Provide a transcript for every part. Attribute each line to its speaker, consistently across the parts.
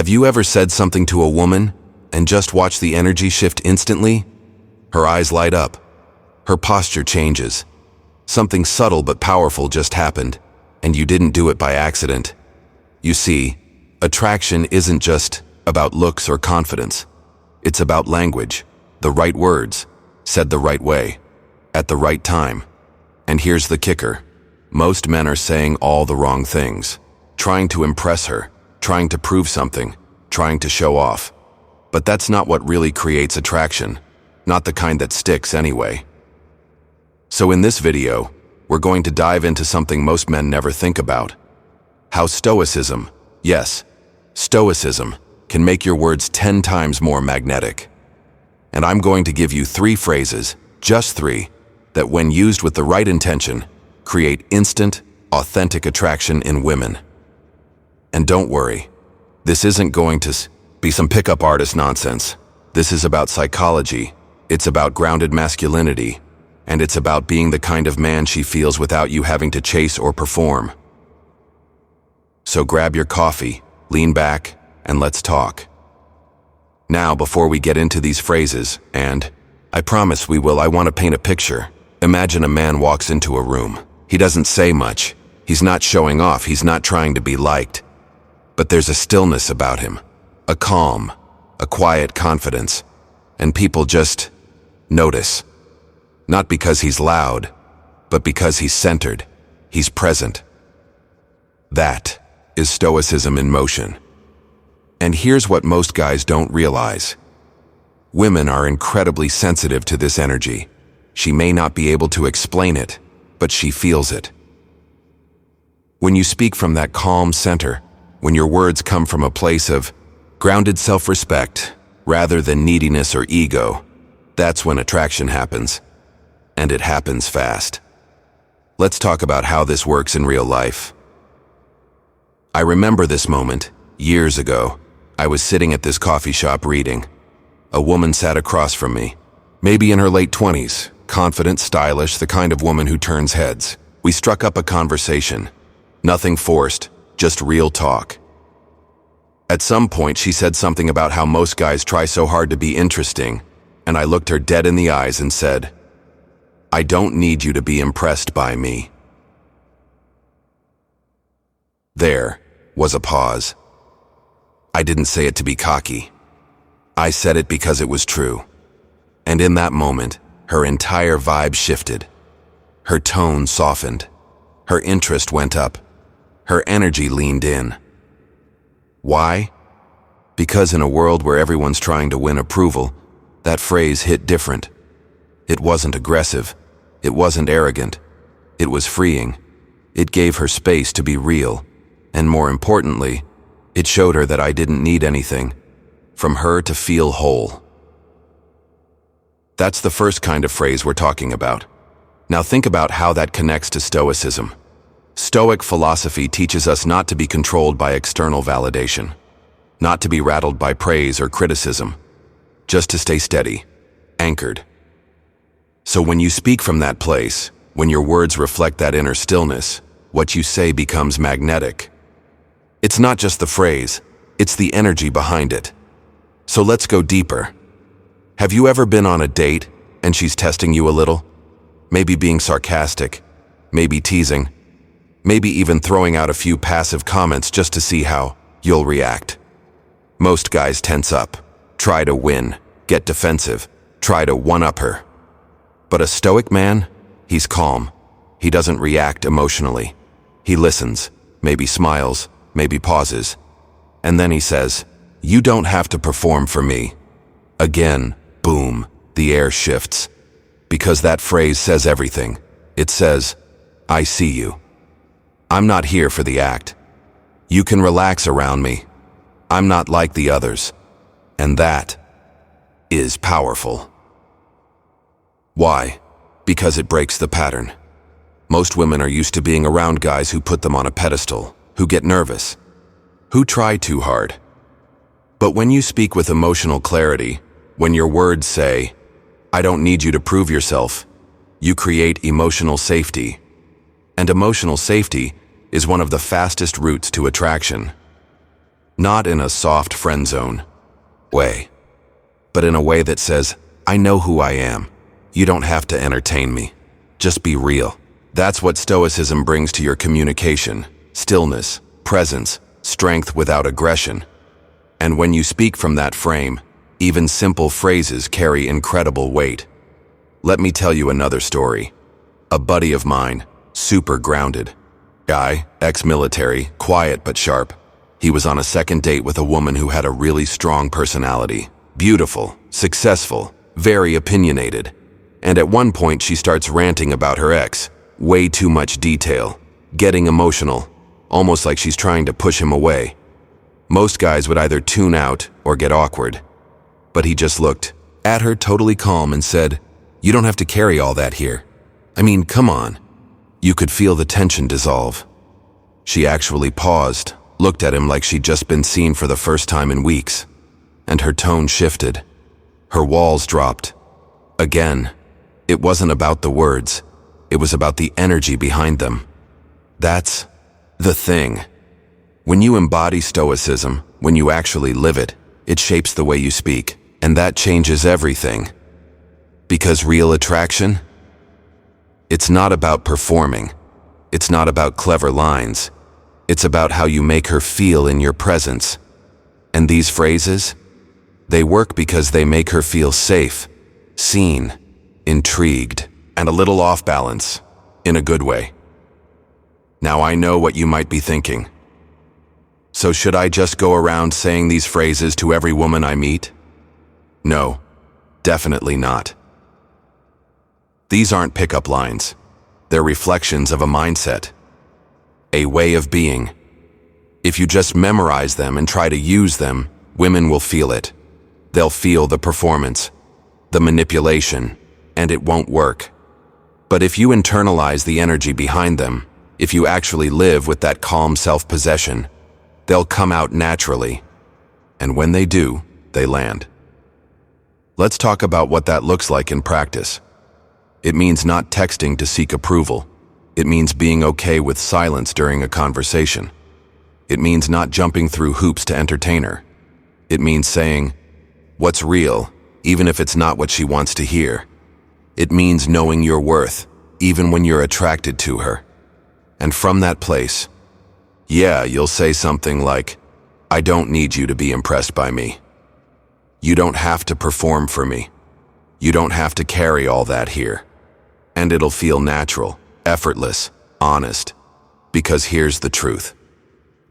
Speaker 1: Have you ever said something to a woman and just watched the energy shift instantly? Her eyes light up. Her posture changes. Something subtle but powerful just happened, and you didn't do it by accident. You see, attraction isn't just about looks or confidence. It's about language, the right words, said the right way, at the right time. And here's the kicker. Most men are saying all the wrong things, trying to impress her, trying to prove something, trying to show off. But that's not what really creates attraction, not the kind that sticks anyway. So in this video, we're going to dive into something most men never think about. How stoicism, yes, stoicism, can make your words 10 times more magnetic. And I'm going to give you 3 phrases, just 3, that when used with the right intention, create instant, authentic attraction in women. And don't worry, this isn't going to be some pickup artist nonsense. This is about psychology, it's about grounded masculinity, and it's about being the kind of man she feels without you having to chase or perform. So grab your coffee, lean back, and let's talk. Now, before we get into these phrases, and I promise we will, I want to paint a picture. Imagine a man walks into a room. He doesn't say much. He's not showing off. He's not trying to be liked. But there's a stillness about him, a calm, a quiet confidence, and people just notice. Not because he's loud, but because he's centered. He's present. That is stoicism in motion. And here's what most guys don't realize. Women are incredibly sensitive to this energy. She may not be able to explain it, but she feels it. When you speak from that calm center, when your words come from a place of grounded self-respect rather than neediness or ego, that's when attraction happens. And it happens fast. Let's talk about how this works in real life. I remember this moment, years ago. I was sitting at this coffee shop reading. A woman sat across from me, maybe in her late 20s, confident, stylish, the kind of woman who turns heads. We struck up a conversation. Nothing forced, just real talk. At some point, she said something about how most guys try so hard to be interesting, and I looked her dead in the eyes and said, "I don't need you to be impressed by me." There was a pause. I didn't say it to be cocky. I said it because it was true. And in that moment, her entire vibe shifted. Her tone softened. Her interest went up. Her energy leaned in. Why? Because in a world where everyone's trying to win approval, that phrase hit different. It wasn't aggressive. It wasn't arrogant. It was freeing. It gave her space to be real. And more importantly, it showed her that I didn't need anything from her to feel whole. That's the first kind of phrase we're talking about. Now think about how that connects to Stoicism. Stoic philosophy teaches us not to be controlled by external validation, not to be rattled by praise or criticism, just to stay steady, anchored. So when you speak from that place, when your words reflect that inner stillness, what you say becomes magnetic. It's not just the phrase, it's the energy behind it. So let's go deeper. Have you ever been on a date and she's testing you a little? Maybe being sarcastic, maybe teasing, maybe even throwing out a few passive comments just to see how you'll react. Most guys tense up, try to win, get defensive, try to one-up her. But a stoic man, he's calm. He doesn't react emotionally. He listens, maybe smiles, maybe pauses. And then he says, "You don't have to perform for me." Again, boom, the air shifts. Because that phrase says everything. It says, "I see you. I'm not here for the act. You can relax around me. I'm not like the others." And that is powerful. Why? Because it breaks the pattern. Most women are used to being around guys who put them on a pedestal, who get nervous, who try too hard. But when you speak with emotional clarity, when your words say, "I don't need you to prove yourself," you create emotional safety. And emotional safety is one of the fastest routes to attraction. Not in a soft friend zone way, but in a way that says, I know who I am. You don't have to entertain me. Just be real. That's what Stoicism brings to your communication: stillness, presence, strength without aggression. And when you speak from that frame, even simple phrases carry incredible weight. Let me tell you another story. A buddy of mine, super grounded. Guy, ex-military, quiet but sharp. He was on a second date with a woman who had a really strong personality. Beautiful, successful, very opinionated. And at one point she starts ranting about her ex. Way too much detail. Getting emotional. Almost like she's trying to push him away. Most guys would either tune out or get awkward. But he just looked at her totally calm and said, "You don't have to carry all that here. I mean, come on." You could feel the tension dissolve. She actually paused, looked at him like she'd just been seen for the first time in weeks. And her tone shifted. Her walls dropped. Again, it wasn't about the words. It was about the energy behind them. That's the thing. When you embody Stoicism, when you actually live it, it shapes the way you speak, and that changes everything. Because real attraction? It's not about performing. It's not about clever lines. It's about how you make her feel in your presence. And these phrases? They work because they make her feel safe, seen, intrigued, and a little off balance, in a good way. Now I know what you might be thinking. So should I just go around saying these phrases to every woman I meet? No, definitely not. These aren't pickup lines. They're reflections of a mindset, a way of being. If you just memorize them and try to use them, women will feel it. They'll feel the performance, the manipulation, and it won't work. But if you internalize the energy behind them, if you actually live with that calm self-possession, they'll come out naturally. And when they do, they land. Let's talk about what that looks like in practice. It means not texting to seek approval. It means being okay with silence during a conversation. It means not jumping through hoops to entertain her. It means saying, "What's real?" even if it's not what she wants to hear. It means knowing your worth, even when you're attracted to her. And from that place, yeah, you'll say something like, "I don't need you to be impressed by me. You don't have to perform for me. You don't have to carry all that here." And it'll feel natural, effortless, honest. Because here's the truth.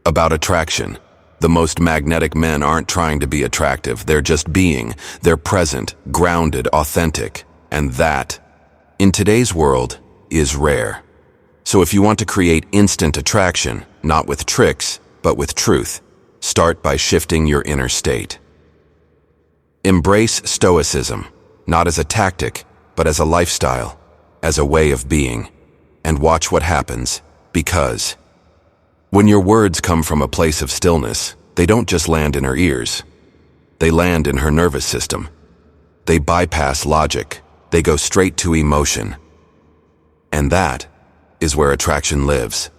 Speaker 1: About attraction. The most magnetic men aren't trying to be attractive. They're just being. They're present, grounded, authentic. And that, in today's world, is rare. So if you want to create instant attraction, not with tricks, but with truth, start by shifting your inner state. Embrace Stoicism, not as a tactic, but as a lifestyle, as a way of being. And watch what happens, because when your words come from a place of stillness, they don't just land in her ears. They land in her nervous system. They bypass logic. They go straight to emotion. And that is where attraction lives.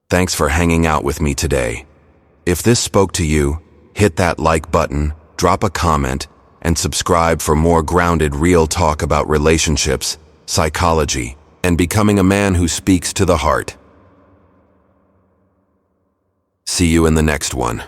Speaker 1: Thanks for hanging out with me today. If this spoke to you, hit that like button, drop a comment, and subscribe for more grounded, real talk about relationships, psychology, and becoming a man who speaks to the heart. See you in the next one.